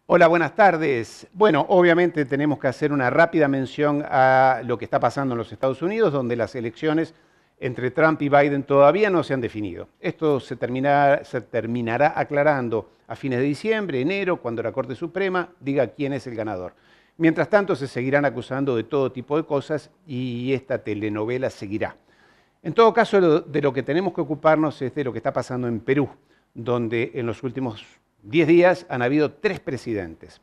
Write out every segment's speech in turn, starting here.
Hola, buenas tardes. Bueno, obviamente tenemos que hacer una rápida mención a lo que está pasando en los Estados Unidos, donde las elecciones entre Trump y Biden todavía no se han definido. Esto se terminará aclarando a fines de diciembre, enero, cuando la Corte Suprema diga quién es el ganador. Mientras tanto, se seguirán acusando de todo tipo de cosas y esta telenovela seguirá. En todo caso, de lo que tenemos que ocuparnos es de lo que está pasando en Perú, donde en los últimos 10 días han habido 3 presidentes.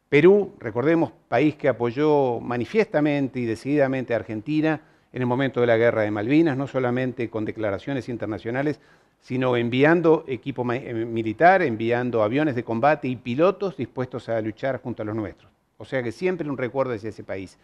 Perú, recordemos, país que apoyó manifiestamente y decididamente a Argentina en el momento de la Guerra de Malvinas, no solamente con declaraciones internacionales, sino enviando equipo militar, enviando aviones de combate y pilotos dispuestos a luchar junto a los nuestros. O sea que siempre un recuerdo hacia ese país,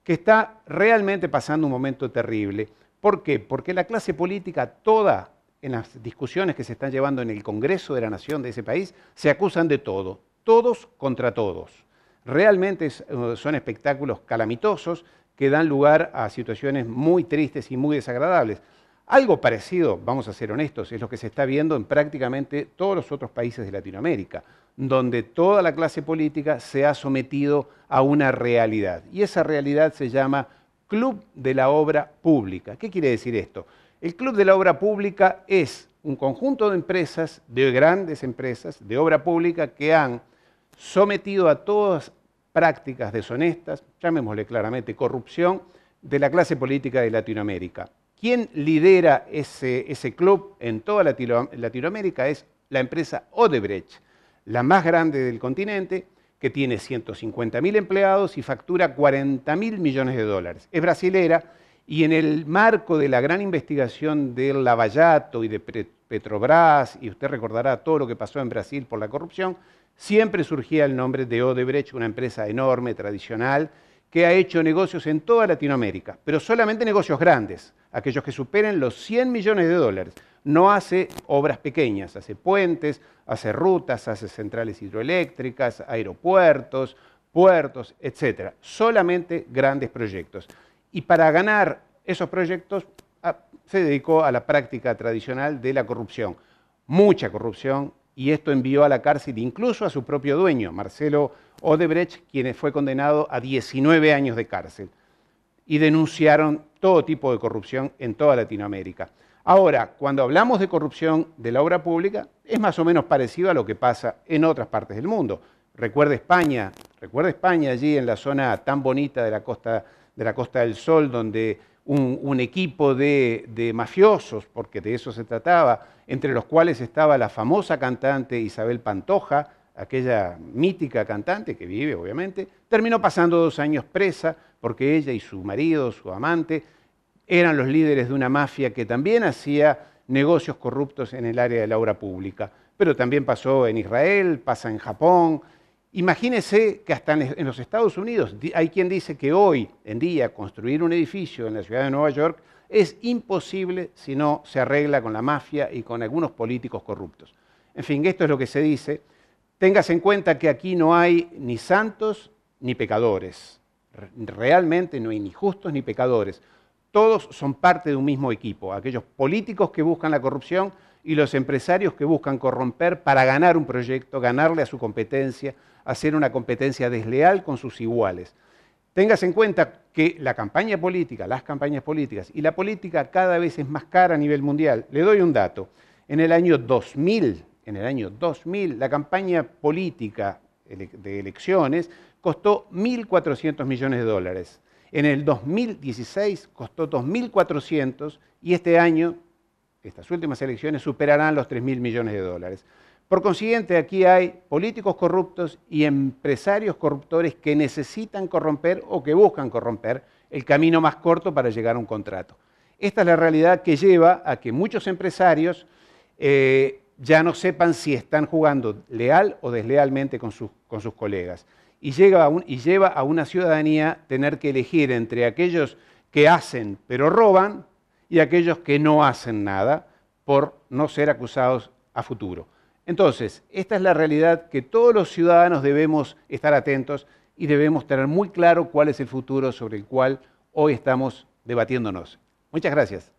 que está realmente pasando un momento terrible. ¿Por qué? Porque la clase política toda, en las discusiones que se están llevando en el Congreso de la Nación de ese país, se acusan de todo, todos contra todos. Realmente son espectáculos calamitosos que dan lugar a situaciones muy tristes y muy desagradables. Algo parecido, vamos a ser honestos, es lo que se está viendo en prácticamente todos los otros países de Latinoamérica, donde toda la clase política se ha sometido a una realidad. Y esa realidad se llama Club de la Obra Pública. ¿Qué quiere decir esto? El Club de la Obra Pública es un conjunto de empresas, de grandes empresas, de obra pública, que han sometido a todas prácticas deshonestas, llamémosle claramente corrupción, de la clase política de Latinoamérica. Quien lidera ese club en toda Latinoamérica es la empresa Odebrecht, la más grande del continente, que tiene 150.000 empleados y factura 40.000 millones de dólares. Es brasilera y en el marco de la gran investigación del Lavallato y de Petrobras, y usted recordará todo lo que pasó en Brasil por la corrupción, siempre surgía el nombre de Odebrecht, una empresa enorme, tradicional, que ha hecho negocios en toda Latinoamérica, pero solamente negocios grandes, aquellos que superen los 100 millones de dólares. No hace obras pequeñas, hace puentes, hace rutas, hace centrales hidroeléctricas, aeropuertos, puertos, etc. Solamente grandes proyectos. Y para ganar esos proyectos se dedicó a la práctica tradicional de la corrupción. Mucha corrupción, y esto envió a la cárcel incluso a su propio dueño, Marcelo Odebrecht, quien fue condenado a 19 años de cárcel. Y denunciaron todo tipo de corrupción en toda Latinoamérica. Ahora, cuando hablamos de corrupción de la obra pública, es más o menos parecido a lo que pasa en otras partes del mundo. Recuerda España allí en la zona tan bonita de la Costa del Sol, donde un equipo de mafiosos, porque de eso se trataba, entre los cuales estaba la famosa cantante Isabel Pantoja, aquella mítica cantante que vive, obviamente, terminó pasando 2 años presa porque ella y su marido, su amante, eran los líderes de una mafia que también hacía negocios corruptos en el área de la obra pública. Pero también pasó en Israel, pasa en Japón. Imagínese que hasta en los Estados Unidos hay quien dice que hoy en día construir un edificio en la ciudad de Nueva York es imposible si no se arregla con la mafia y con algunos políticos corruptos. En fin, esto es lo que se dice. Téngase en cuenta que aquí no hay ni santos ni pecadores. Realmente no hay ni justos ni pecadores. Todos son parte de un mismo equipo. Aquellos políticos que buscan la corrupción y los empresarios que buscan corromper para ganar un proyecto, ganarle a su competencia, hacer una competencia desleal con sus iguales. Téngase en cuenta que la campaña política, las campañas políticas y la política cada vez es más cara a nivel mundial. Le doy un dato. En el año 2000, la campaña política de elecciones costó 1.400 millones de dólares. En el 2016 costó 2.400 y este año, estas últimas elecciones, superarán los 3.000 millones de dólares. Por consiguiente, aquí hay políticos corruptos y empresarios corruptores que necesitan corromper o que buscan corromper el camino más corto para llegar a un contrato. Esta es la realidad que lleva a que muchos empresarios ya no sepan si están jugando leal o deslealmente con sus colegas. Y lleva a una ciudadanía tener que elegir entre aquellos que hacen pero roban y aquellos que no hacen nada por no ser acusados a futuro. Entonces, esta es la realidad que todos los ciudadanos debemos estar atentos y debemos tener muy claro cuál es el futuro sobre el cual hoy estamos debatiéndonos. Muchas gracias.